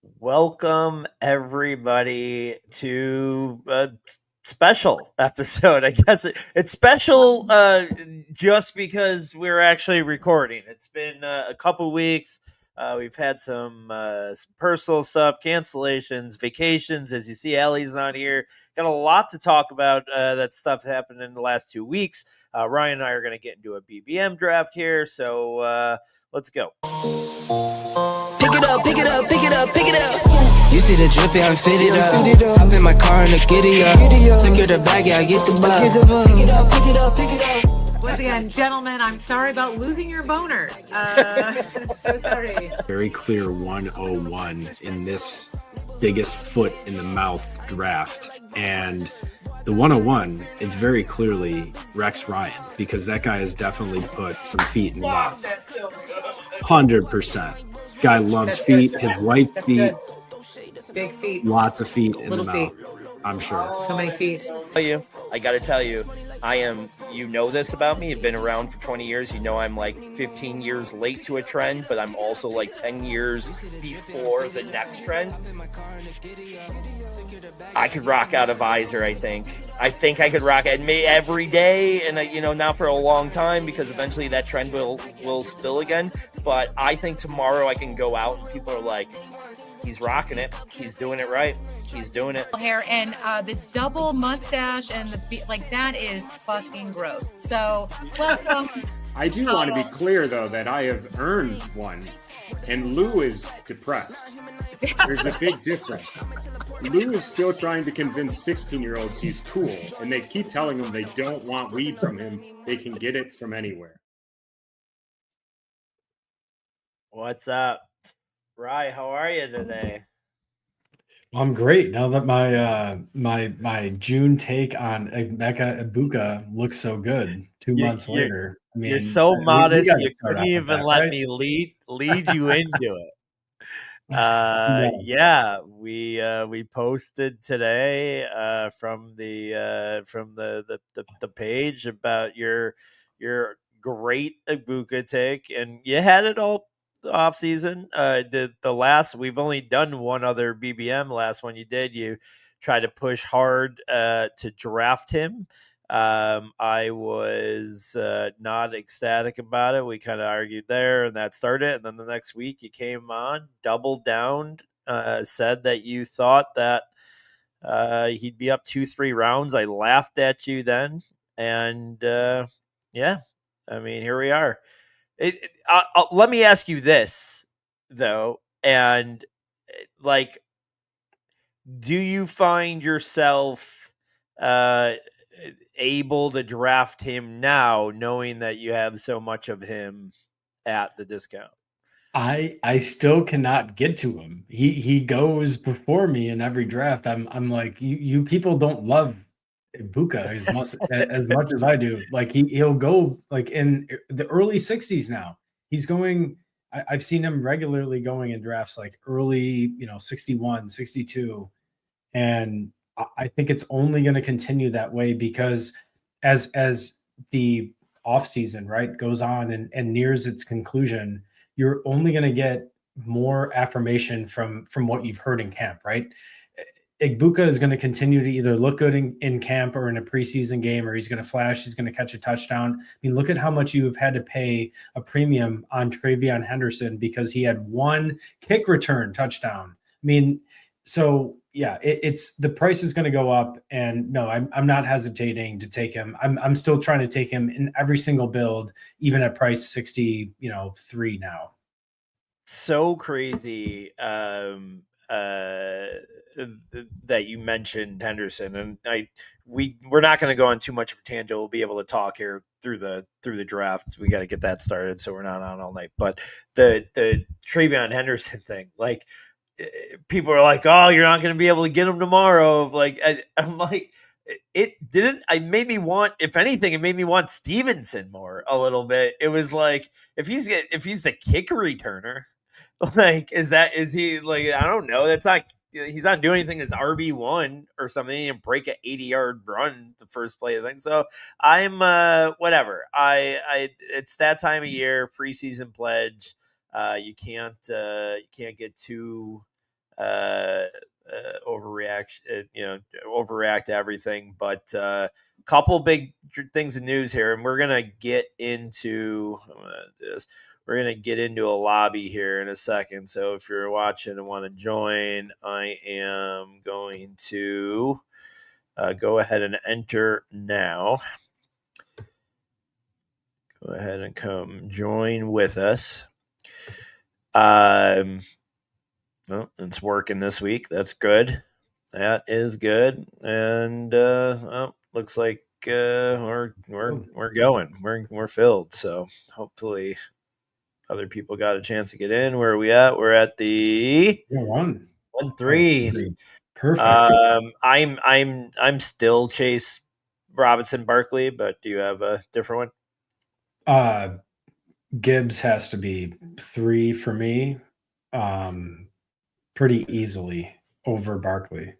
Welcome everybody to a special episode. I guess it's special just because we're actually recording. It's been a couple weeks. We've had some personal stuff, cancellations, vacations. As you see, Allie's not here. Got a lot to talk about. That stuff happened in the last 2 weeks. Ryan and I are going to get into a BBM draft here. So let's go. Pick it up, pick it up, pick it up, pick it up. You see the drippy, I'm fitted up. Hop in my car and the giddy up. Secure the bag, yeah, I get the bus. Pick it up, pick it up, pick it up. Once again, gentlemen, I'm sorry about losing your boner. So sorry. Very clear 101 in this biggest foot in the mouth draft. And the 101, it's very clearly Rex Ryan, because that guy has definitely put some feet in the mouth. 100%. Guy loves feet, his white feet. Big feet. Lots of feet in Little the mouth, feet. I'm sure. So many feet. I gotta tell you, I am, you know this about me, I've been around for 20 years, you know I'm like 15 years late to a trend, but I'm also like 10 years before the next trend. I could rock out a visor, I think I could rock it every day, and not for a long time, because eventually that trend will spill again, but I think tomorrow I can go out and people are like, he's rocking it, he's doing it right, he's doing it. Hair and the double mustache and that is fucking gross. So welcome. I do want to be clear, though, that I have earned one, and Lou is depressed. There's a big difference. Lou is still trying to convince 16-year-olds he's cool, and they keep telling him they don't want weed from him. They can get it from anywhere. What's up, Rye? How are you today? I'm great. Now that my June take on Emeka Ibuka looks so good 2 months later. I mean, You're so modest, you couldn't even let right? me lead you into it. Yeah, we posted today from the page about your great Ibuka take, and you had it all off season. The last, we've only done one other BBM. Last one you tried to push hard to draft him. I was not ecstatic about it. We kind of argued there, and that started. And then the next week, you came on, doubled down, said that you thought that he'd be up 2-3 rounds. I laughed at you then, and yeah, I mean, here we are. Let me ask you this though, and like, do you find yourself able to draft him now, knowing that you have so much of him at the discount? I still cannot get to him. He goes before me in every draft. I'm like, you people don't love Ibuka as much as I do. Like he'll go like in the early 60s now. He's going. I've seen him regularly going in drafts like early, 61, 62. And I think it's only going to continue that way because as the off season, right, goes on and nears its conclusion, you're only going to get more affirmation from what you've heard in camp, right? Igbuka is going to continue to either look good in camp or in a preseason game, or he's going to flash, he's going to catch a touchdown. I mean, look at how much you've had to pay a premium on Travion Henderson because he had one kick return touchdown. I mean, so yeah, it's the price is going to go up, and no, I'm not hesitating to take him. I'm still trying to take him in every single build, even at price 63 now. So crazy that you mentioned Henderson, and we're not going to go on too much of a tangent. We'll be able to talk here through the draft. We got to get that started, so we're not on all night. But the Travion Henderson thing, like, people are like, "Oh, you're not going to be able to get him tomorrow." Like, I'm like, it didn't. I made me want, if anything, it made me want Stevenson more a little bit. It was like, if he's the kick returner, like, is he like, I don't know. That's not. He's not doing anything as RB1 or something. He didn't break an 80-yard run the first play of the thing. So I'm whatever. I it's that time of year, preseason pledge. You can't get too overreact, overreact to everything. But couple big things of news here, and we're gonna get into this. We're gonna get into a lobby here in a second. So if you're watching and want to join, I am going to go ahead and enter now. Go ahead and come join with us. Well, it's working this week. That's good. That is good. And looks like we're going. We're filled. So hopefully other people got a chance to get in. Where are we at? We're at the 1-3. Perfect. I'm still Chase Robinson Barkley, but do you have a different one? Gibbs has to be 3 for me, pretty easily over Barkley.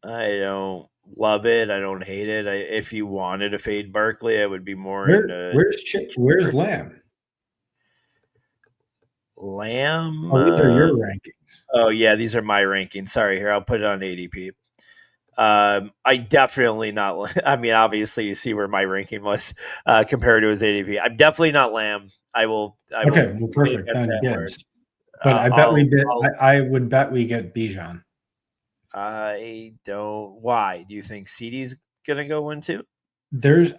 I don't love it. I don't hate it. If you wanted to fade Barkley, I would be more into Where's Lamb? Lamb. Oh, these are your rankings. Oh yeah, these are my rankings. Sorry, here I'll put it on ADP. I definitely not. I mean, obviously, you see where my ranking was compared to his ADP. I'm definitely not Lamb. Well, perfect. Then Gibbs. But I would bet we get Bijan. I don't. Why do you think CD's gonna go 1-2?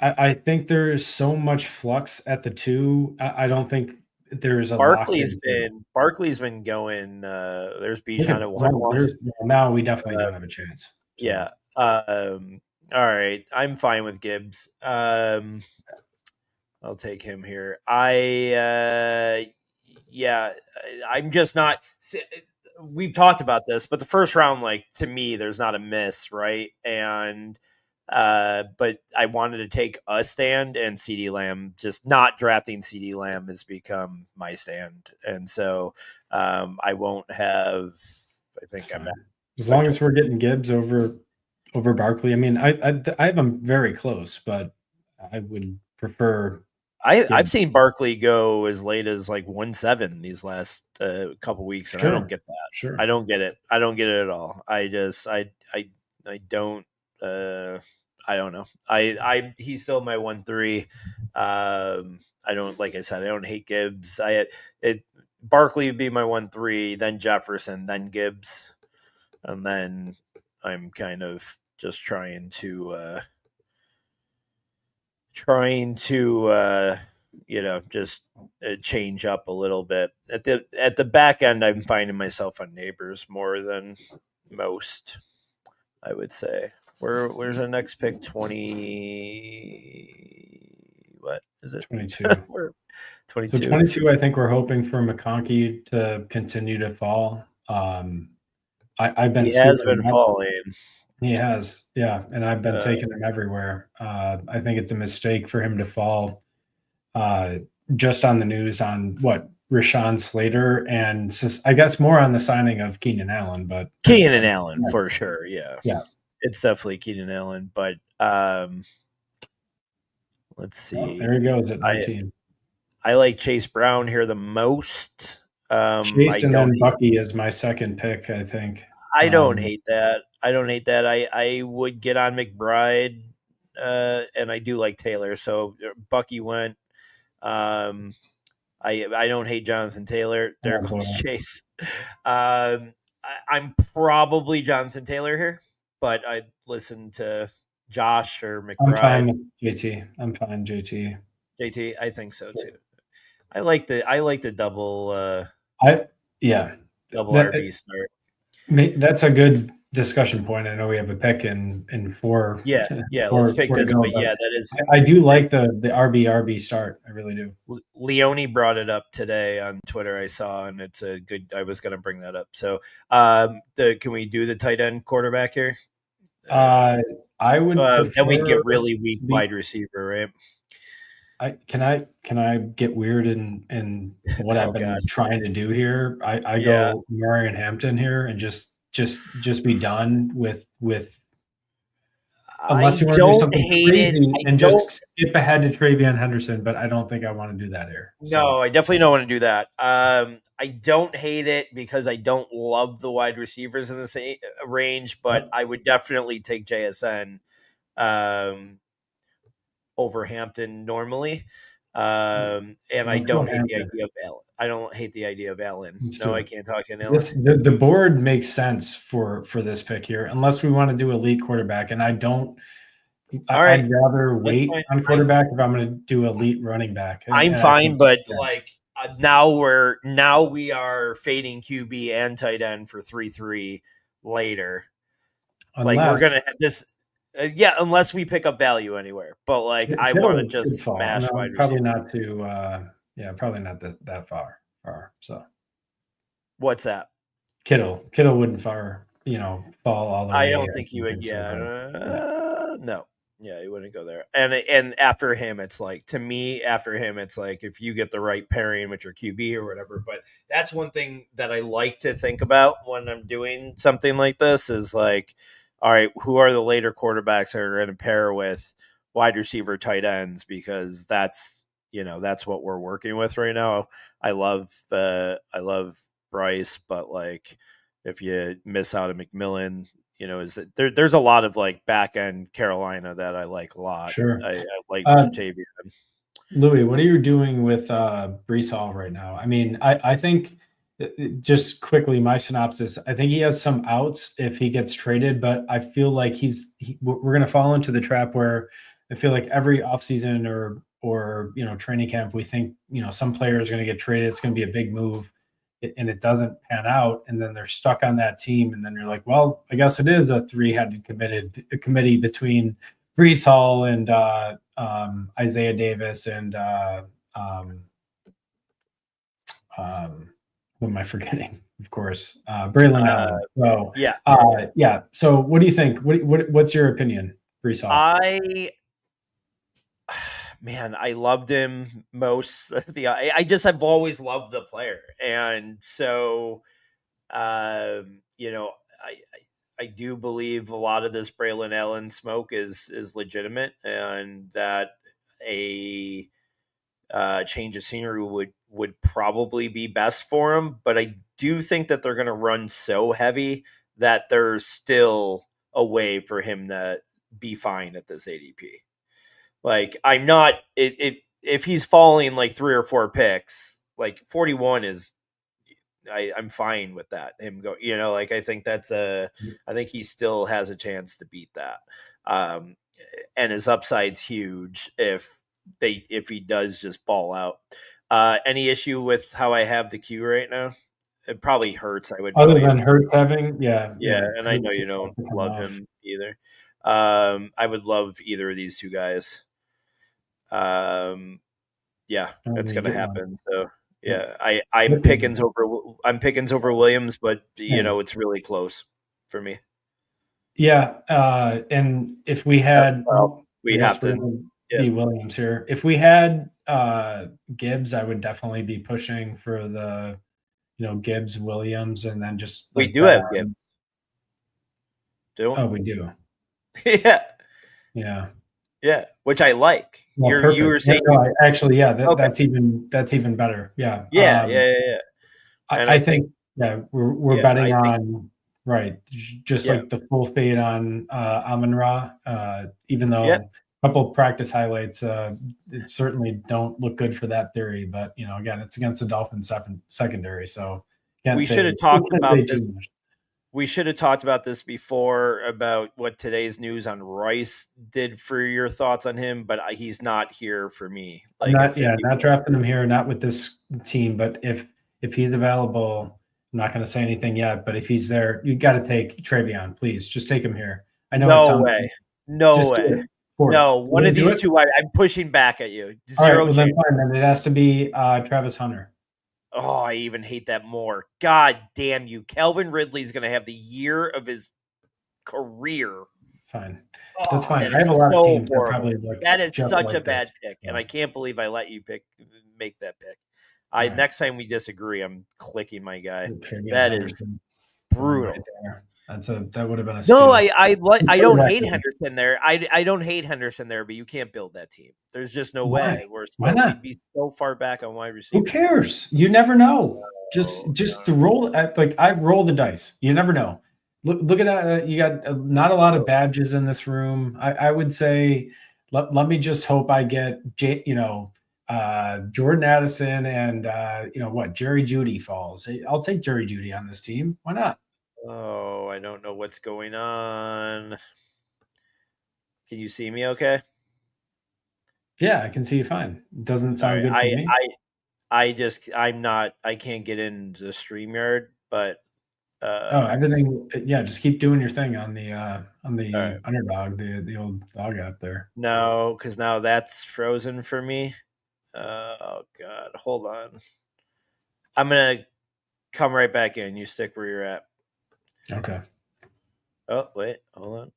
I think there is so much flux at the 2. I don't think there's a Barkley's been going. There's Bijan at 1-1. Now we definitely don't have a chance. So. Yeah. All right. I'm fine with Gibbs. I'll take him here. I'm just not. We've talked about this, but the first round, like to me, there's not a miss, right? And but I wanted to take a stand, and CD Lamb, just not drafting CD Lamb has become my stand, and so I won't have. I think I'm as long as we're getting Gibbs over Barkley. I mean, I have them very close, but I would prefer. I've seen Barkley go as late as like 1-7 these last couple weeks, and I don't get that. Sure. I don't get it. I don't get it at all. I don't. I don't know. He's still my 1-3. I don't, like I said, I don't hate Gibbs. Barkley would be my 1-3, then Jefferson, then Gibbs, and then I'm kind of just trying to just change up a little bit. At the back end, I'm finding myself on Neighbors more than most, I would say. Where's our next pick? 20. What is it? 22. 22. So 22, I think we're hoping for McConkey to continue to fall. I've been. He has been falling. He has, yeah, and I've been taking him everywhere. I think it's a mistake for him to fall just on the news on Rashawn Slater, and I guess more on the signing of Keenan Allen. But Keenan Allen for sure, yeah, it's definitely Keenan Allen. But let's see. Oh, there he goes at 19. I like Chase Brown here the most. Chase and then Bucky is my second pick, I think. I don't hate that. I would get on McBride, and I do like Taylor. So Bucky went. I don't hate Jonathan Taylor. There goes Chase. I'm probably Jonathan Taylor here, but I listen to Josh or McBride. I'm fine with JT. I'm fine, JT. JT, I think so too. I like the double. Double RB start. That's a good discussion point. I know we have a pick in 4. Yeah, let's pick this. But yeah, that is. I do like the RB start. I really do. Leone brought it up today on Twitter. I saw, and it's a good. I was going to bring that up. So, can we do the tight end quarterback here? I would. Then we get really weak wide receiver, right? Can I get weird in what I've been trying to do here? I go Marion Hampton here and just be done with. Unless you want to do don't something hate it. crazy I and don't. just skip ahead to Travion Henderson, but I don't think I want to do that here. No, I definitely don't want to do that. I don't hate it because I don't love the wide receivers in this range, but Yep. I would definitely take JSN over Hampton normally. And I Let's go don't hate the Hampton. idea of Allen. I don't hate the idea of Allen. Let's No, do I it. can't talk in Allen. The board makes sense for this pick here, unless we want to do elite quarterback, and I don't. All right, I'd rather that's wait fine. on quarterback if I'm going to do elite running back. I'm And I fine, think, but yeah, like now we are fading QB and tight end for 3-3 later. Like we're unless gonna have this, yeah, unless we pick up value anywhere. But like I want to Kittle could just fall. smash No, wide probably receiver. not to. Probably not that far. So What's that? Kittle wouldn't fall all the I way. don't think he would. think so, Yeah, but yeah, no, yeah, he wouldn't go there. And after him, it's like to me, after him, it's like if you get the right pairing with your QB or whatever. But that's one thing that I like to think about when I'm doing something like this is like, all right, who are the later quarterbacks that are going to pair with wide receiver tight ends because that's what we're working with right now. I love Bryce, but like if you miss out on McMillan, is that there's a lot of like back end Carolina that I like a lot. sure. I like Uh, Jatavian. Louis, what are you doing with Brees Hall right now? I mean, I think just quickly my synopsis. I think he has some outs if he gets traded, but I feel like we're going to fall into the trap where I feel like every offseason or training camp we think some player is going to get traded. It's going to be a big move, and it doesn't pan out, and then they're stuck on that team, and then you're like, well, I guess it is a three-headed committee between Brees Hall and Isaiah Davis and who am I forgetting? Of course, Braylon Allen. So Yeah, yeah. So what do you think? What's your opinion, Brees Hall? I loved him most. I've always loved the player, and so I I do believe a lot of this Braylon Allen smoke is legitimate, and that a change of scenery would probably be best for him. But I do think that they're going to run so heavy that there's still a way for him to be fine at this ADP. Like I'm not if he's falling like 3 or 4 picks, like 41 is I'm fine with that. Him go, like I think I think he still has a chance to beat that. And his upside's huge if he does just ball out. Any issue with how I have the queue right now? It probably hurts. I would Other tell you. than Hurts having, yeah, And I know Hurts you has don't to come love off. him either. I would love either of these two guys. Yeah, it's gonna happen. So yeah, I'm Pickens over Williams, but it's really close for me. Yeah, and if we had, We I guess have we're to. going to Yeah, be Williams here. If we had Gibbs, I would definitely be pushing for the Gibbs, Williams, and then just we like do have Gibbs. Oh, we do. Yeah, Yeah. yeah, which I like. Well, You were perfect. saying, Actually, yeah, okay, that's even better. Yeah. yeah. And I think we're yeah, betting I think, on right, just yeah, like the full fade on Amon Ra. Even though yeah. a couple of practice highlights it certainly don't look good for that theory, but again, it's against the Dolphins secondary, so We should have can't talked about say this. too much. We should have talked about this before about what today's news on Rice did for your thoughts on him, but he's not here for me. Like Not not drafting him here, not with this team, but if he's available, I'm not going to say anything yet. But if he's there, you got to take Travion, please. Just take him here. I know it No sounds. way. No Just do way. it. Fourth. No, You one gonna of do these it? two. I'm pushing back at you. All right. Zero Well, chance. then fine. Then it has to be Travis Hunter. Oh, I even hate that more. God damn you. Calvin Ridley's going to have the year of his career. Fine. That's fine. That I have a is lot of so teams that horrible. probably look That is just such like a bad this. pick, and I can't believe I let you make that pick. All right. Next time we disagree, I'm clicking my guy. Travion That is Henderson. brutal. Right there. That would have been a No, steal. I don't hate Record. Henderson there. I don't hate Henderson there, but you can't build that team. There's just no Why? way. Why not? We'd be so far back on wide Who receiver. cares? You never know. Just No, to roll at like I roll the dice. You never know. Look at that. You got not a lot of badges in this room. I would say let me just hope I get Jordan Addison and Jerry Judy falls. I'll take Jerry Judy on this team. Why not? Oh, I don't know what's going on. Can you see me okay? Yeah, I can see you fine. It doesn't sound All good for right. me. I can't get into StreamYard, but Everything. Yeah, just keep doing your thing on the right. Underdog, the old dog app there. No, because now that's frozen for me. Oh God, hold on. I'm gonna come right back in. You stick where you're at. Okay. Oh wait, hold on.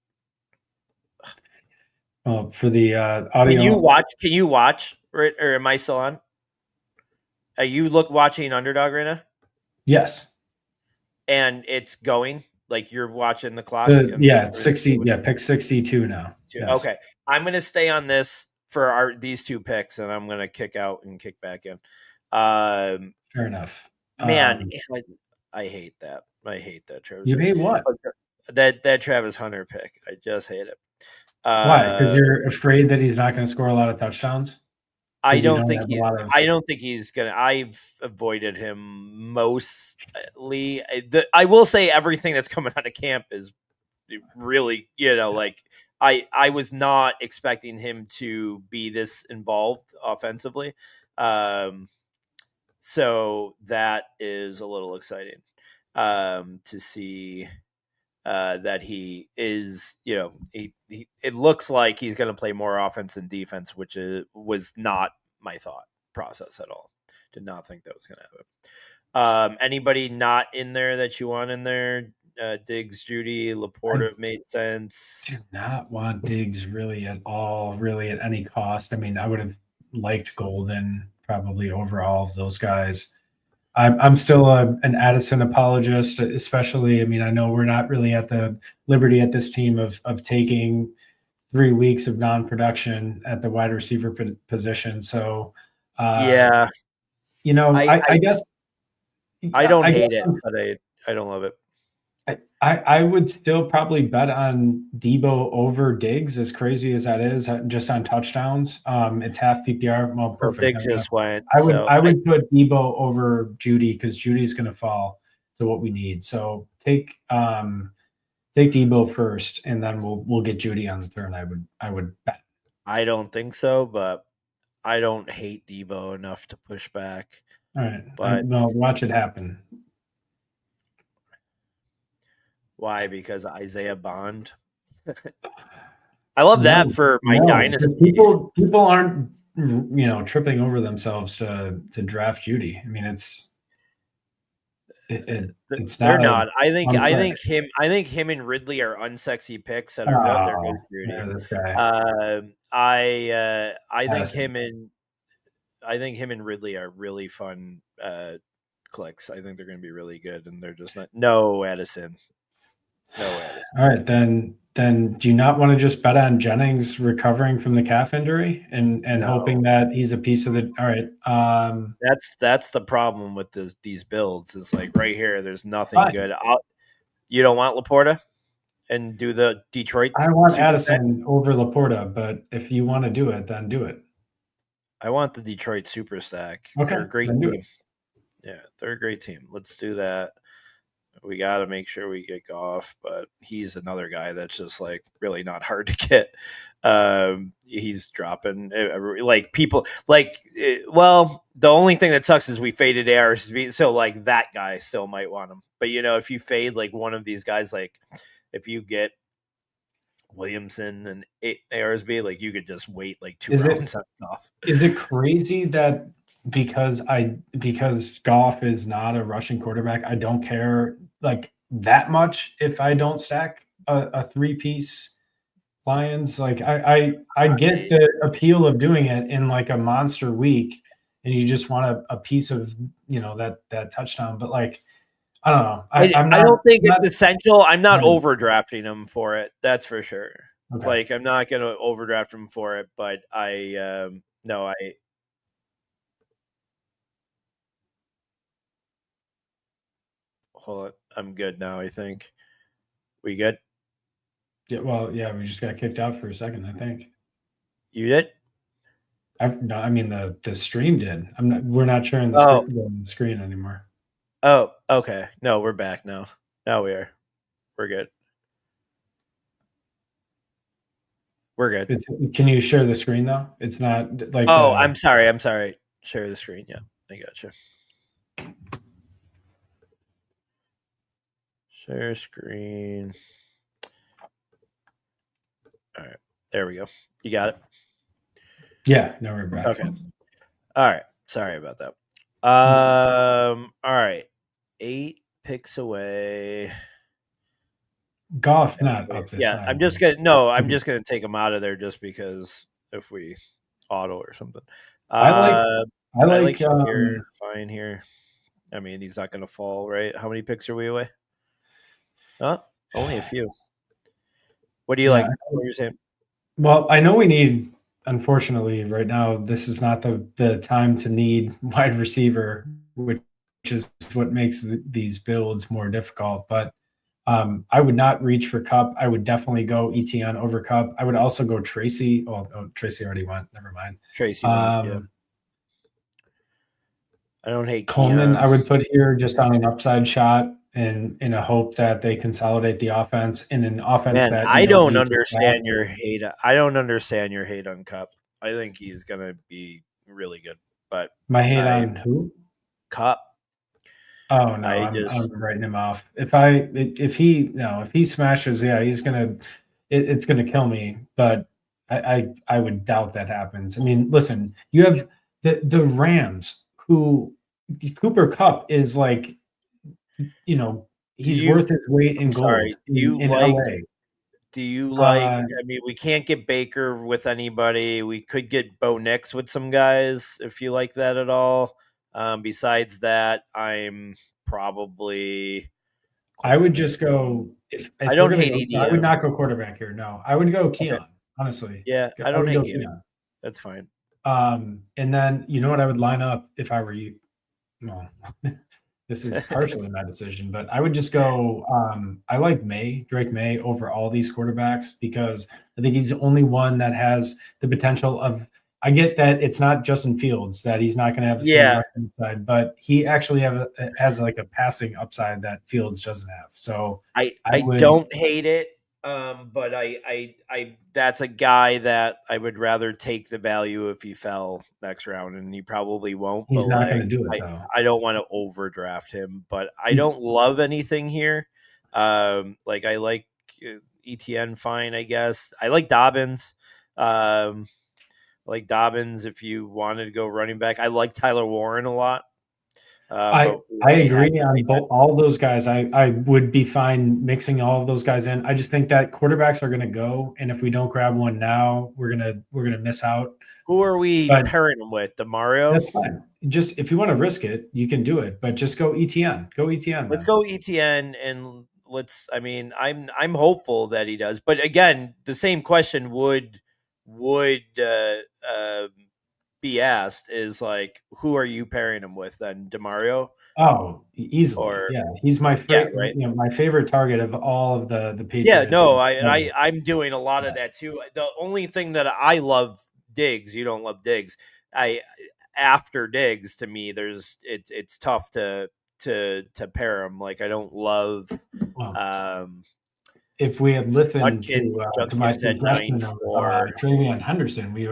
Well, for the audio, Can you watch? Right, or am I still on? Are you watching Underdog right now? yes. And it's going like you're watching the clock. It's 60. Yeah, pick 62 now. Yes. Okay, I'm gonna stay on this for these two picks, and I'm gonna kick out and kick back in. Fair enough. Man, I hate that. I hate that Travis. You hate what? That Travis Hunter pick. I just hate it. Why? Because you're afraid that he's not going to score a lot of touchdowns. I don't think he's gonna. I've avoided him mostly. I will say everything that's coming out of camp is really, like I was not expecting him to be this involved offensively. So that is a little exciting to see that he is, it looks like he's going to play more offense than defense, which was not my thought process at all. Did not think that was going to happen. Anybody not in there that you want in there? Diggs, Judy, Laporta made sense. Do not want Diggs really at all, really at any cost. I mean, I would have liked Golden probably over all of those guys. I'm still an Addison apologist, especially. I mean, I know we're not really at the liberty at this team of taking 3 weeks of non-production at the wide receiver position. So, yeah, I guess I don't hate it, but I don't love it. I would still probably bet on Debo over Diggs, as crazy as that is, just on touchdowns. It's half PPR. Well, perfect. Diggs just went. I would put Debo over Judy because Judy's going to fall to what we need. So take Debo first, and then we'll get Judy on the turn. I would bet. I don't think so, but I don't hate Debo enough to push back. All right, but no, watch it happen. Why? Because Isaiah Bond. I love that for my dynasty. People aren't tripping over themselves to draft Judy. I mean, it's they're not. I think him and Ridley are unsexy picks that are there goes Judy. I think him and Ridley are really fun clicks. I think they're going to be really good, and they're just not. No Addison. All right, then do you not want to just bet on Jennings recovering from the calf injury and hoping that he's a piece of the? All right, that's the problem with these builds. Is like right here. There's nothing good. You don't want Laporta and do the Detroit. I want Addison over Laporta, but if you want to do it, then do it. I want the Detroit super stack. Okay, they're a great team. Yeah, they're a great team. Let's do that. We got to make sure we get Goff, but he's another guy that's just like really not hard to get. He's dropping like people like. Well, the only thing that sucks is we faded ARSB, so like that guy still might want him. But if you fade like one of these guys, like if you get Williamson and ARSB, like you could just wait like 2 rounds off. Is it crazy that because Goff is not a rushing quarterback, I don't care like that much if I don't stack a 3-piece Lions? Like I get the appeal of doing it in like a monster week, and you just want a piece of that touchdown. But like I don't know. I'm I not. don't think I'm not it's essential. I'm not ready. overdrafting him for it. That's for sure. Okay. Like I'm not gonna overdraft him for it, but no, I hold on. I'm good now, I think. We good? Yeah. Well, yeah. We just got kicked out for a second. I think. You did? No, I mean the stream did. I'm not. We're not sharing Oh, the screen anymore. oh, okay. No, we're back now. Now we are. We're good. We're good. Can you share the screen though? It's not like Oh, the. I'm sorry. I'm sorry. Share the screen. Yeah, I gotcha. Share screen. All right. There we go. You got it? Yeah. No, we're back. Okay. All right. Sorry about that. All right. 8 picks away. Goff not up this Yeah, high. I'm just gonna no, I'm Okay. just gonna take him out of there just because if we auto or something. I like. I I like like. Shakir fine here. I mean, he's not gonna fall, right? How many picks are we away? Huh? Only a few. What do you Yeah. like? What are you saying? Well, I know we need. Unfortunately, right now, this is not the time to need wide receiver, which is what makes these builds more difficult. But I would not reach for Cup. I would definitely go ETN over Cup. I would also go Tracy. Oh, Tracy already went. Never mind. Tracy went, yeah. Um, I don't hate Coleman, Keon. I would put here just on an upside shot and in a hope that they consolidate the offense in an offense Man, that you I don't don't need to attack. understand your hate. I don't understand your hate on Cup. I think he's gonna be really good, but My hate I on who? Cup. Oh no, I I'm just writing him off. If he smashes, yeah, it's gonna kill me. But I would doubt that happens. I mean, listen, you have the Rams who Cooper Cup is like, do he's you. worth his weight I'm in gold sorry. Do you in like? LA. Do you like? Uh, I mean, we can't get Baker with anybody. We could get Bo Nix with some guys if you like that at all. Besides that, I'm probably I would quarterback. just go if I we're don't gonna hate go. I would EDM. not go quarterback here. No, I would go Okay. Keon. Honestly, Yeah, I I don't would hate go Keon. Keon. That's fine. And then you know what I would line up if I were you. Well, this is partially my decision, but I would just go. I like Drake May over all these quarterbacks because I think he's the only one that has the potential of. I get that it's not Justin Fields, that he's not going to have the same Yeah, rushing upside, but he actually has like a passing upside that Fields doesn't have. So I I would. don't hate it. But I that's a guy that I would rather take the value if he fell next round, and he probably won't. He's But not going like, to do it though. I don't want to overdraft him, but I He's don't love anything here. Like I like ETN fine, I guess. I like Dobbins. Like Dobbins, if you wanted to go running back, I like Tyler Warren a lot. I But we I already had agree on both all those guys. I would be fine mixing all of those guys in. I just think that quarterbacks are going to go, and if we don't grab one now, we're gonna miss out. who are we But pairing him with? Demario? that's fine. Just if you want to risk it, you can do it. But just go ETN. Go ETN Let's then. go ETN and let's. I mean, I'm hopeful that he does, but again, the same question would be asked is like, who are you pairing him with then, Demario Oh, easily. or Yeah, he's yeah, right? my favorite target of all of the Yeah, Patriots. no, Ever. I'm doing a lot of that too. The only thing that I love Diggs, you don't love Diggs. I after Diggs to me, it's tough to pair them. Like I don't love Well, um if we had listened to my Judkins at suggestion of 9-4. Travion Henderson, we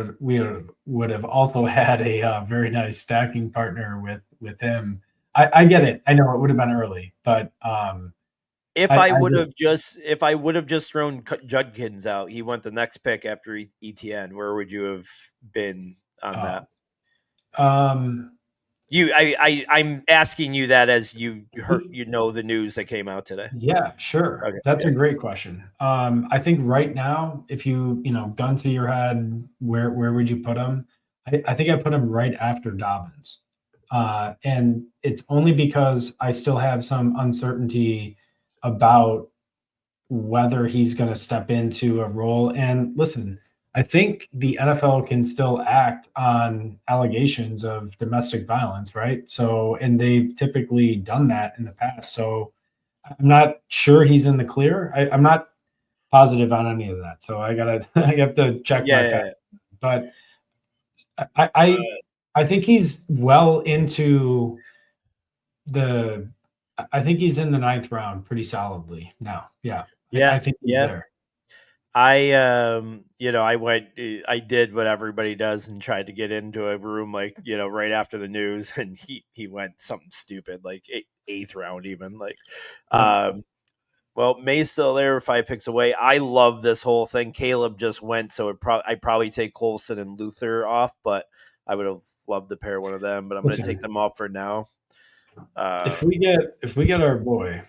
would have also had a very nice stacking partner with him. I get it. I know it would have been early, but If I I would just have just thrown Judkins out, he went the next pick after ETN. Where would you have been on that? um I'm asking you that as you heard, the news that came out today. yeah, sure. Okay, That's yeah. a great question. I think right now, if gun to your head, where would you put him? I think I put him right after Dobbins. And it's only because I still have some uncertainty about whether he's going to step into a role. And listen, I think the NFL can still act on allegations of domestic violence, right? So, and they've typically done that in the past. So I'm not sure he's in the clear. I'm not positive on any of that. So I gotta, I have to check my Yeah. facts. But I think he's well into the. I think he's in the ninth round pretty solidly now. Yeah, Yeah. I think he's Yeah. there. I did what everybody does and tried to get into a room like, right after the news, and he went something stupid, like eighth round even. Like, well, May's still there 5 picks away. I love this whole thing. Caleb just went, so I'd probably take Colson and Luther off, but I would have loved to pair one of them, but I'm going to take them off for now. If we get our boy,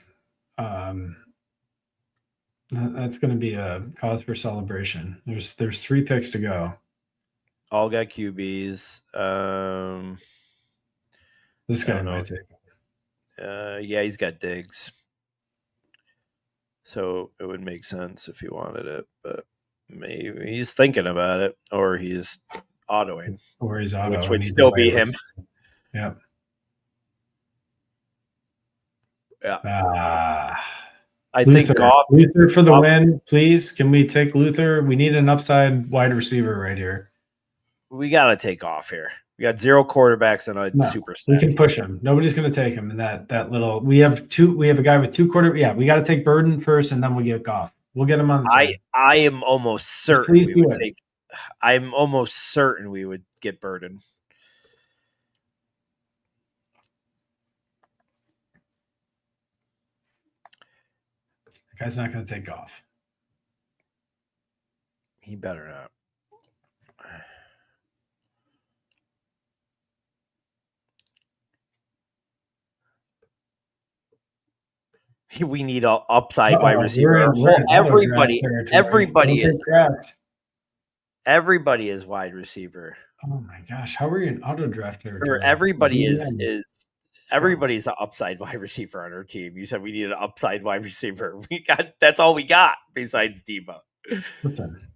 that's going to be a cause for celebration. There's 3 picks to go. All got QBs. This guy might take. Yeah, he's got Diggs, so it would make sense if he wanted it, but maybe he's thinking about it, or he's autoing, which would still be him. Yep. Yeah. I Luther. think Goff. Luther for the win, please. Can we take Luther? We need an upside wide receiver right here. We got to take off here. We got 0 quarterbacks and a super stack. We can push him. Nobody's going to take him in that little. We have a guy with 2 quarter. Yeah, we got to take Burden first, and then we get Goff. We'll get him on the side. I am almost certain we would take. I'm almost certain we would get Burden. The guy's not going to take Goff. He better not. We need an upside wide receiver. Everybody is wide receiver. Oh my gosh, how are you in auto draft territory? Everybody's an upside wide receiver on our team. You said we need an upside wide receiver. That's all we got besides Debo. Listen,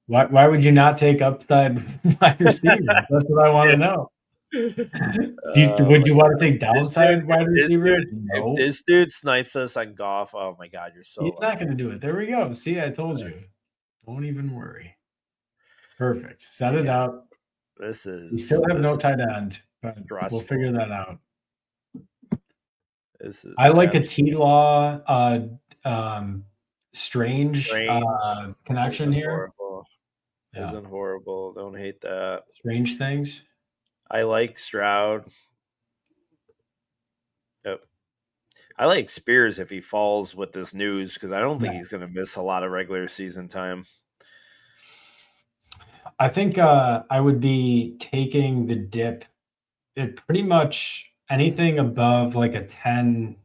why would you not take upside wide receiver? That's what I want to know. Would you want to take downside wide receiver? No. If this dude snipes us on Goff, oh my God, you're so. He's not going to do it. There we go. See, I told you. Don't even worry. Perfect. Set it up. We still have no tight end, but we'll figure that out. I like a T-Law strange connection here. Isn't horrible. Don't hate that. Strange things. I like Stroud. Yep. I like Spears if he falls with this news, because I don't think he's going to miss a lot of regular season time. I think I would be taking the dip at pretty much anything above like a 10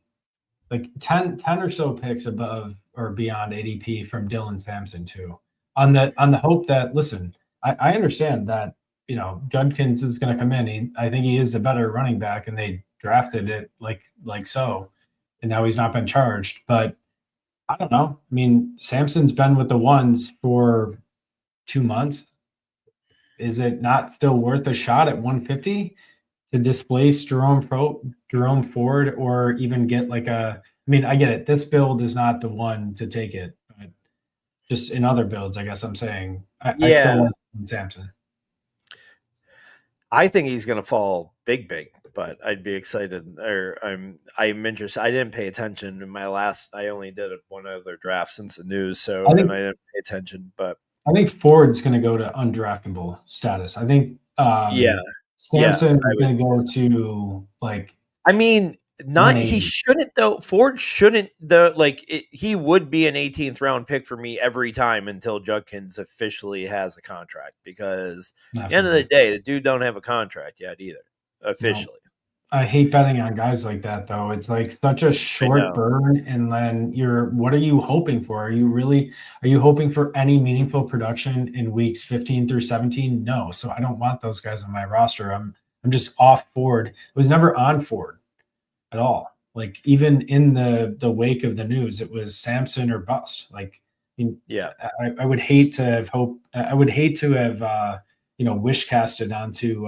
or so picks above or beyond ADP from Dylan Sampson too. On the hope that, listen, I understand that, Judkins is going to come in. I think he is the better running back, and they drafted it like so, and now he's not been charged. But I don't know. I mean, Sampson's been with the ones for 2 months. Is it not still worth a shot at 150 to displace Jerome Ford, or even get I get it. This build is not the one to take it, but just in other builds, I guess I'm saying I still want Sampson. I think he's going to fall big, but I'd be excited, or I'm interested. I didn't pay attention in my last. I only did one other draft since the news, so I didn't pay attention. But I think Ford's going to go to undraftable status. I think Sampson is going to go to he shouldn't though. Ford shouldn't he would be an 18th round pick for me every time until Judkins officially has a contract, because at the end of the day, the dude don't have a contract yet either officially. No. I hate betting on guys like that though. It's like such a short burn, and then what are you hoping for? Are you hoping for any meaningful production in weeks 15 through 17? No. So I don't want those guys on my roster. I'm just off Ford. It was never on Ford at all. Like even in the wake of the news, it was Samson or bust. Like, I mean, Yeah. I would hate to have hope. I would hate to have wish casted onto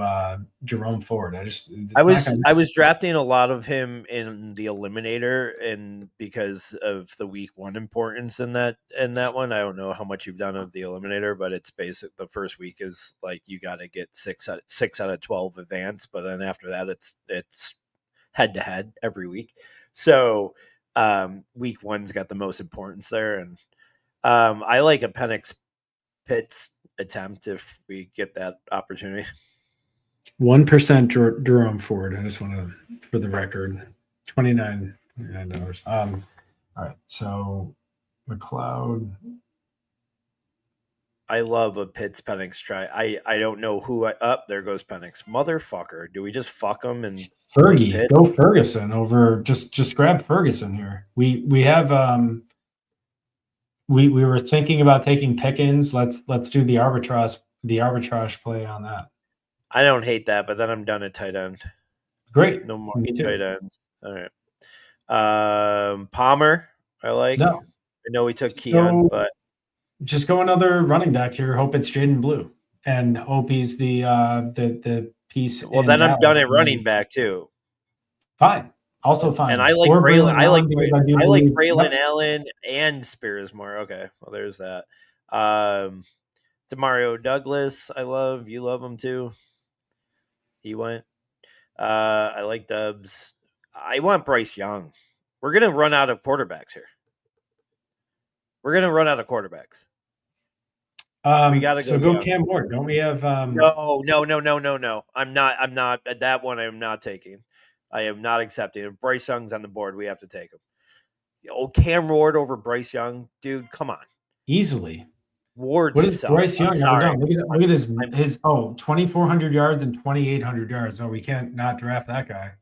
Jerome Ford. It's not going to. I was drafting a lot of him in the eliminator, and because of the week one importance in that one, I don't know how much you've done of the eliminator, but it's basic. The first week is like you got to get 6 out of 12 advance, but then after that, it's head to head every week. So week one's got the most importance there, and I like a Penix Pitts attempt if we get that opportunity. 1% Jerome Ford. I just want to, for the record, $29. All right, so McLeod. I love a Pitts Penix try. I don't know who there goes Penix. Motherfucker. Do we just fuck him and Fergie, go Ferguson over just grab Ferguson here. We have we were thinking about taking Pickens. Let's do the arbitrage play on that. I don't hate that, but then I'm done at tight end. Great. No more tight ends. All right. Palmer, I like. No. I know we took Keon, but just go another running back here. Hope it's Jaden Blue, and hope he's the piece. Well, then I'm done at running back too. Fine. Also fine. And I like Braylon. I like Braylon Allen and Spears more. Okay, well there's that. Demario Douglas, I love. You love him too. He went. I like Dubs. I want Bryce Young. We're gonna run out of quarterbacks here. We gotta go Cam Ward. Don't we have? No. I'm not at that one. I am not taking. I am not accepting. If Bryce Young's on the board, we have to take him. Oh, Cam Ward over Bryce Young, dude. Come on, easily. Ward. What is Bryce Young ever done? Look at his 2,400 yards and 2,800 yards. Oh, we can't not draft that guy.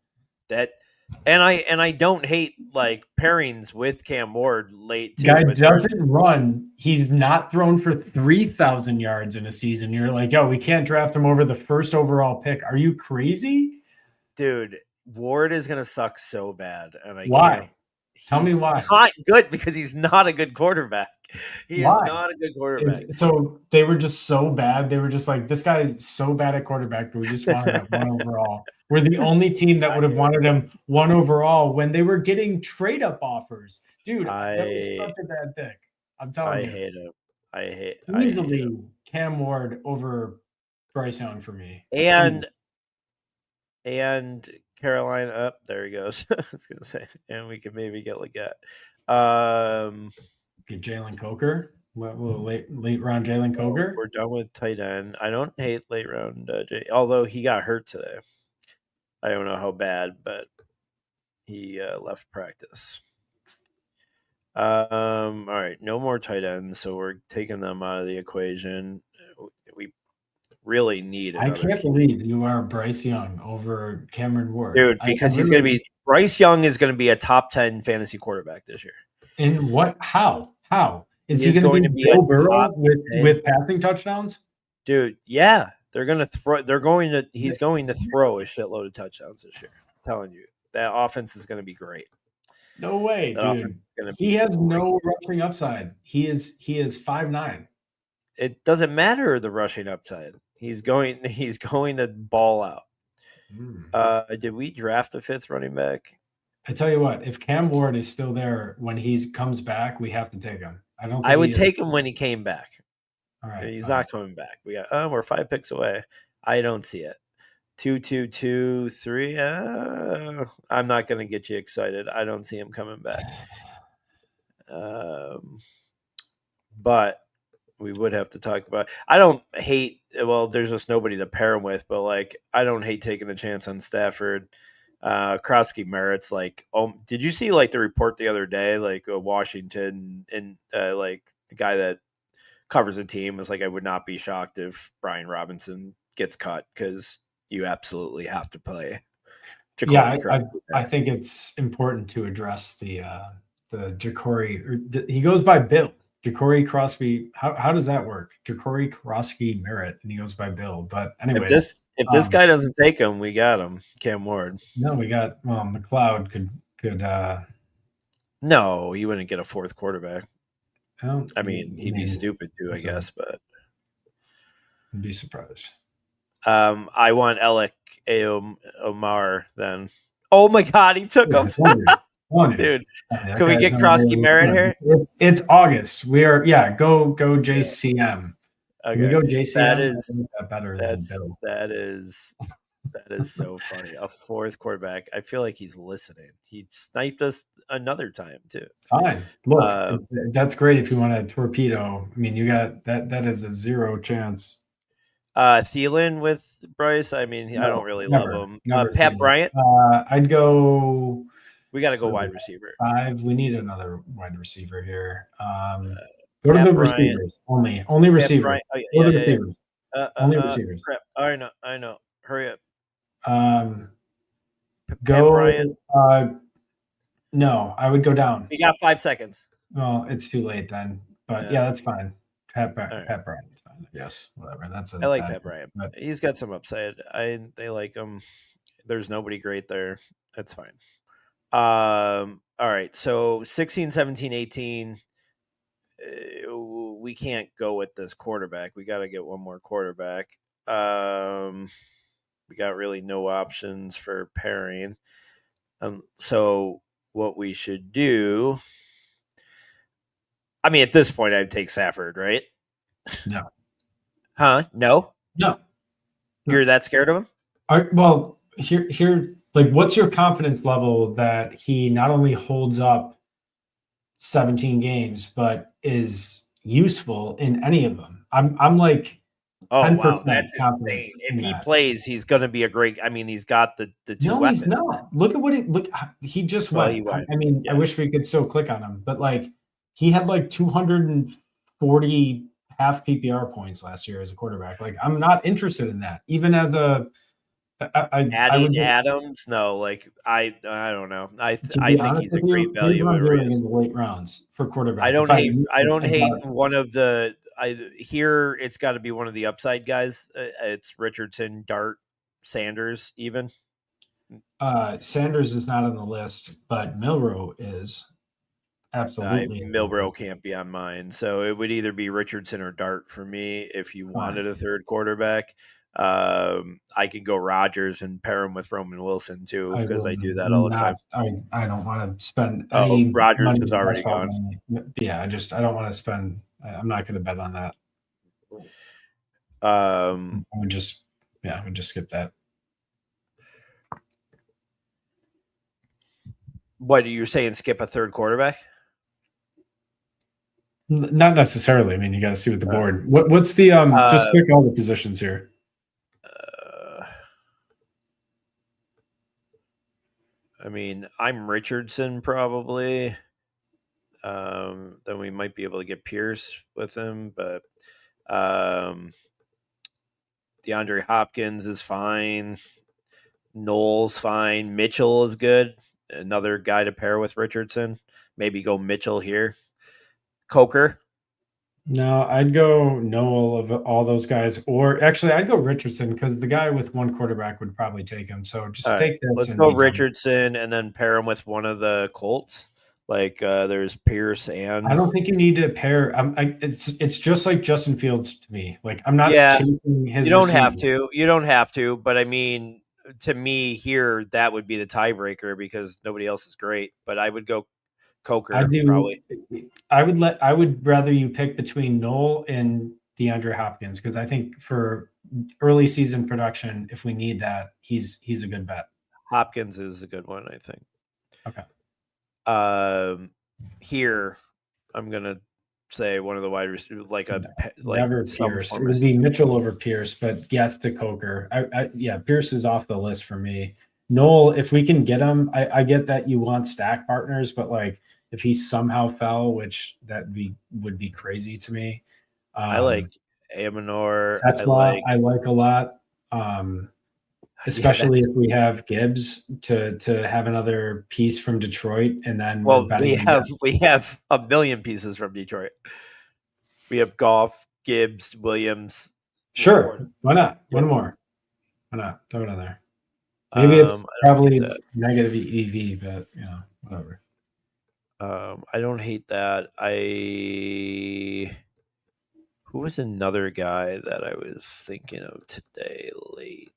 And I don't hate like pairings with Cam Ward late. Too, guy doesn't run. He's not thrown for 3,000 yards in a season. You're like, we can't draft him over the first overall pick. Are you crazy, dude? Ward is gonna suck so bad, and why? Tell me why. Not good because he's not a good quarterback. He is not a good quarterback. So they were just so bad. They were just like, this guy is so bad at quarterback, but we just wanted him 1 overall. We're the only team that would have wanted him 1 overall when they were getting trade up offers. Dude, that was such a bad pick. I'm telling you. I hate him. Easily Cam Ward over Bryce Young for me. And Carolina up. There he goes. I was gonna say, and we could maybe get Leggett. Get Jalen Coker. Late round Jalen Coker. We're done with tight end. I don't hate late round although he got hurt today. I don't know how bad, but he left practice. All right, no more tight ends, so we're taking them out of the equation. We really need. I can't believe you are Bryce Young over Cameron Ward, dude. Because he's going to be Bryce Young is going to be a top 10 fantasy quarterback this year. In what? How is he going to be Joe Burrow with passing touchdowns? Dude, yeah, they're going to throw. He's going to throw a shitload of touchdowns this year. I'm telling you, that offense is going to be great. No way, dude. He has no rushing upside. He is 5'9". It doesn't matter the rushing upside. He's going to ball out. Did we draft a 5th running back? I tell you what, if Cam Ward is still there when he comes back, we have to take him. I would take him when he came back. All right, he's not coming back. We're 5 picks away. I don't see it. 2, 2, 2, 3. I'm not going to get you excited. I don't see him coming back. But we would have to talk about. I don't hate. Well, there's just nobody to pair him with. But like, I don't hate taking the chance on Stafford. Krosky merits like. Did you see like the report the other day? Like Washington and like the guy that covers the team was like, I would not be shocked if Brian Robinson gets cut because you absolutely have to play. I think it's important to address the Ja'Cory. He goes by Bill. Ja'Cory Crosby. How does that work? Ja'Cory Crosby Merritt, and he goes by Bill. But If anyways, this guy doesn't take him, we got him. Cam Ward. no, we got McLeod could. No, he wouldn't get a fourth quarterback. Well, I mean, he'd be stupid too, I guess. But I'd be surprised. I want Alec Omar then. Oh my God, he took him, dude. Can we get Krosky Merritt here? It's August. We are go JCM. Okay. Can we go JCM? That is better than Bill. That is so funny. A fourth quarterback. I feel like he's listening. He sniped us another time too. Fine. Look, that's great if you want a torpedo. I mean, you got that. That is a 0 chance. Thielen with Bryce. I mean, I don't really love him. Pat Bryant. I'd go. We got to go wide receiver. 5. We need another wide receiver here. Go to Pat the Bryant. receivers only. Only receivers. Go to the receivers. Only receivers. Crap. I know. Hurry up. Go. Bryant. No, I would go down. You got 5 seconds. Well, it's too late then. But yeah, that's fine. Pat Bryant is fine. Yes, whatever. I like Pat Bryant. But he's got some upside. They like him. There's nobody great there. That's fine. All right. So 16, 17, 18. We can't go with this quarterback. We got to get one more quarterback. We got really no options for pairing. So what we should do, I mean, at this point, I'd take Safford, right? No. Huh? No? No. You're that scared of him? Well, here, like, what's your confidence level that he not only holds up 17 games, but is useful in any of them? I'm like, oh wow, that's insane. If he plays, he's going to be a great. I mean, he's got the two weapons. He's not. Look at what he just went. I mean, I wish we could still click on him, but like he had like 240 half PPR points last year as a quarterback. Like, I'm not interested in that, even as a. Adding Adams, no. Like I don't know. I think he's a great value in the late rounds for quarterback. I don't hate one of the. Here it's got to be one of the upside guys. It's Richardson, Dart, Sanders, even. Sanders is not on the list, but Milroe is. Absolutely. Milroe can't be on mine. So it would either be Richardson or Dart for me if you wanted a third quarterback. I can go Rodgers and pair him with Roman Wilson too, because I do that all the time. I don't want to spend any. Rodgers is already gone. Yeah, I don't want to spend. I'm not going to bet on that. I would just skip that. What are you saying? Skip a third quarterback? Not necessarily. I mean, you got to see what the board. What's the just pick all the positions here. I mean, I'm Richardson probably. Then we might be able to get Pierce with him, but DeAndre Hopkins is fine. Knowles fine. Mitchell is good. Another guy to pair with Richardson. Maybe go Mitchell here. Coker. No, I'd go Noel of all those guys, or actually, I'd go Richardson because the guy with one quarterback would probably take him. So just take this. Let's go Richardson and then pair him with one of the Colts. Like there's Pierce and. I don't think you need to pair. It's just like Justin Fields to me. Like I'm not chasing his. You don't have to. You don't have to. But I mean, to me here, that would be the tiebreaker because nobody else is great. But I would go Coker probably. I would rather you pick between Noel and DeAndre Hopkins because I think for early season production, if we need that, he's a good bet. Hopkins is a good one, I think. Okay. Here I'm gonna say one of the wide receivers, never Pierce. It would be Mitchell over Pierce, but yes to Coker. Pierce is off the list for me. Noel, if we can get him, I get that you want stack partners, but like if he somehow fell, which would be crazy to me. I like Amonor. Tesla, I like a lot. especially if we have Gibbs to have another piece from Detroit, and then we're Well, betting we have a million pieces from Detroit. We have Goff, Gibbs, Williams, Sure, Laporte. why not? Yeah. One more. Why not? Throw it in there. Maybe it's I don't hate probably that. negative EV, but whatever. I don't hate that. Who was another guy that I was thinking of today late?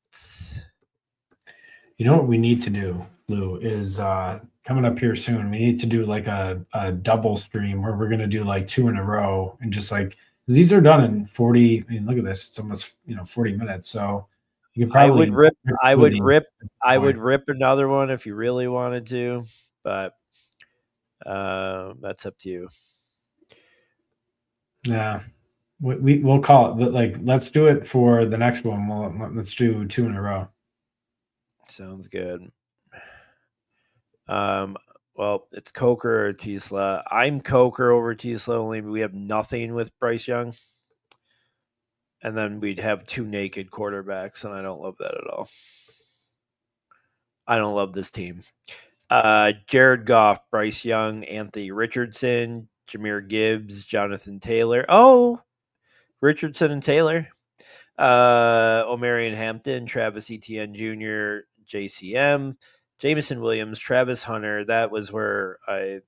You know what we need to do, Lou, is coming up here soon. We need to do like a double stream where we're gonna do like 2 in a row and just like these are done in 40. I mean, look at this, it's almost 40 minutes. So you can I would probably rip. I with would these rip. at this I would point. rip another one if you really wanted to, but that's up to you. Yeah. We'll call it, but like let's do it for the next one. Let's do 2 in a row. Sounds good. Well, it's Coker or Tisla. I'm Coker over Tisla. Only we have nothing with Bryce Young, and then we'd have 2 naked quarterbacks, and I don't love that at all. I don't love this team. Jared Goff, Bryce Young, Anthony Richardson, Jameer Gibbs, Jonathan Taylor. Oh, Richardson and Taylor. Omarion Hampton, Travis Etienne Jr., JCM, Jameson Williams, Travis Hunter. That was where I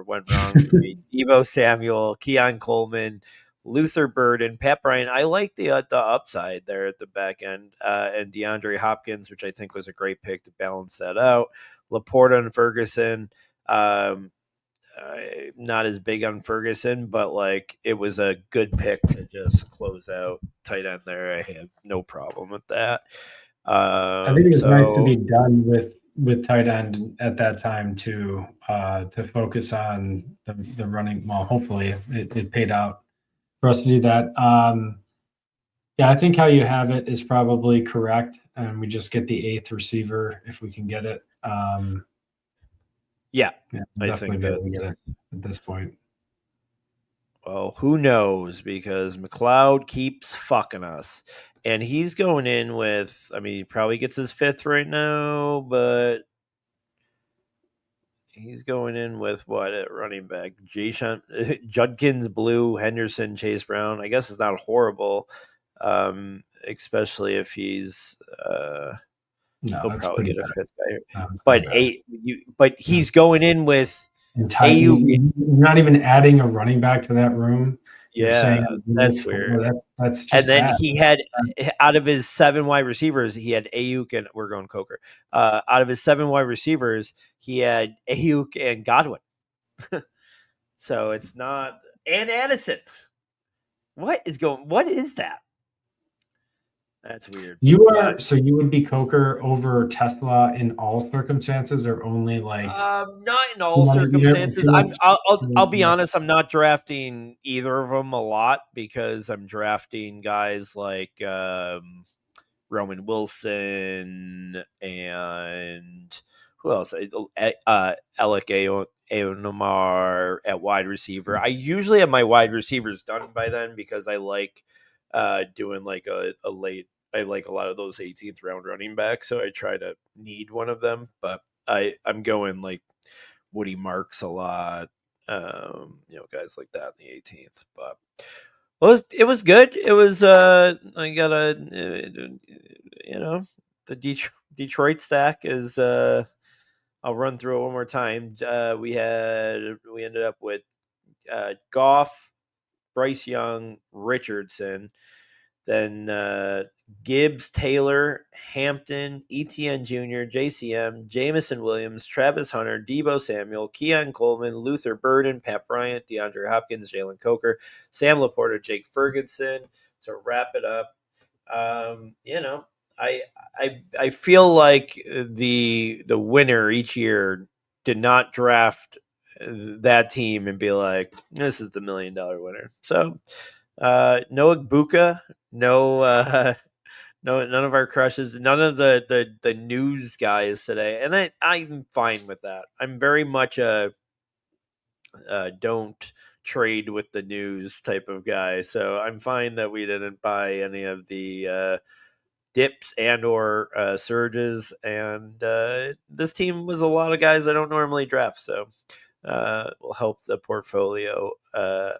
went wrong for me. Devo Samuel, Keon Coleman, Luther Burden, Pat Bryant. I like the upside there at the back end, and DeAndre Hopkins, which I think was a great pick to balance that out. Laporta and Ferguson. Not as big on Ferguson, but like it was a good pick to just close out tight end there. I have no problem with that. I think it's nice to be done with tight end at that time to focus on the running. Well, hopefully it paid out for us to do that. Yeah, I think how you have it is probably correct, and we just get the 8th receiver if we can get it. Yeah, I think be able to get it at this point. Well, who knows? Because McLeod keeps fucking us. And he's going in with, I mean, he probably gets his 5th right now, but he's going in with what at running back? Judkins, Blue, Henderson, Chase Brown. I guess it's not horrible, especially if he's. He'll probably get a 5th guy. But he's going in with. You're not even adding a running back to that room. Yeah, that's weird. That's just and then bad. he had out of his 7 wide receivers, he had Ayuk and we're going Coker. Out of his 7 wide receivers, he had Ayuk and Godwin. So it's not and Addison. What is that? That's weird. So you would be Coker over Tesla in all circumstances, or only like not in all circumstances. I'll be honest. I'm not drafting either of them a lot because I'm drafting guys like Roman Wilson and who else? Alec Aonomar at wide receiver. I usually have my wide receivers done by then because I like doing like a late. I like a lot of those 18th round running backs, so I try to need one of them. But I'm going like Woody Marks a lot, guys like that in the 18th. But it was good. It was I got the Detroit stack is I'll run through it one more time. We ended up with Goff, Bryce Young, Richardson. Then Gibbs, Taylor, Hampton, Etienne Jr., JCM, Jameson Williams, Travis Hunter, Deebo Samuel, Keon Coleman, Luther Burden, Pat Bryant, DeAndre Hopkins, Jalen Coker, Sam Laporta, Jake Ferguson. To wrap it up, I feel like the winner each year did not draft that team and be like, this is the $1 million winner. So no Igbuka, no none of our crushes, none of the news guys today, and I'm fine with that. I'm very much a don't trade with the news type of guy, so I'm fine that we didn't buy any of the dips and or surges, and this team was a lot of guys I don't normally draft, so will help the portfolio uh,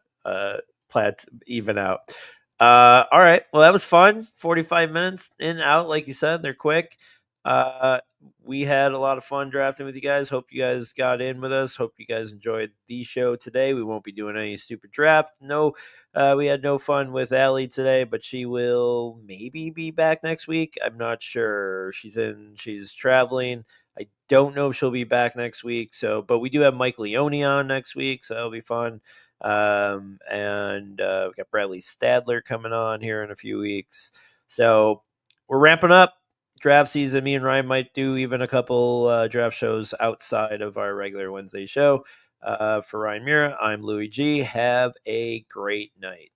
even out. All right, well that was fun. 45 minutes in out, like you said, they're quick. Uh, we had a lot of fun drafting with you guys. Hope you guys got in with us. Hope you guys enjoyed the show today. We won't be doing any stupid draft. No, we had no fun with Allie today, but she will maybe be back next week. I'm not sure. She's traveling. I don't know if she'll be back next week. So, but we do have Mike Leone on next week, so that'll be fun. And we got Bradley Stadler coming on here in a few weeks. So we're ramping up draft season. Me and Ryan might do even a couple draft shows outside of our regular Wednesday show. For Ryan Mura, I'm Louis G. Have a great night.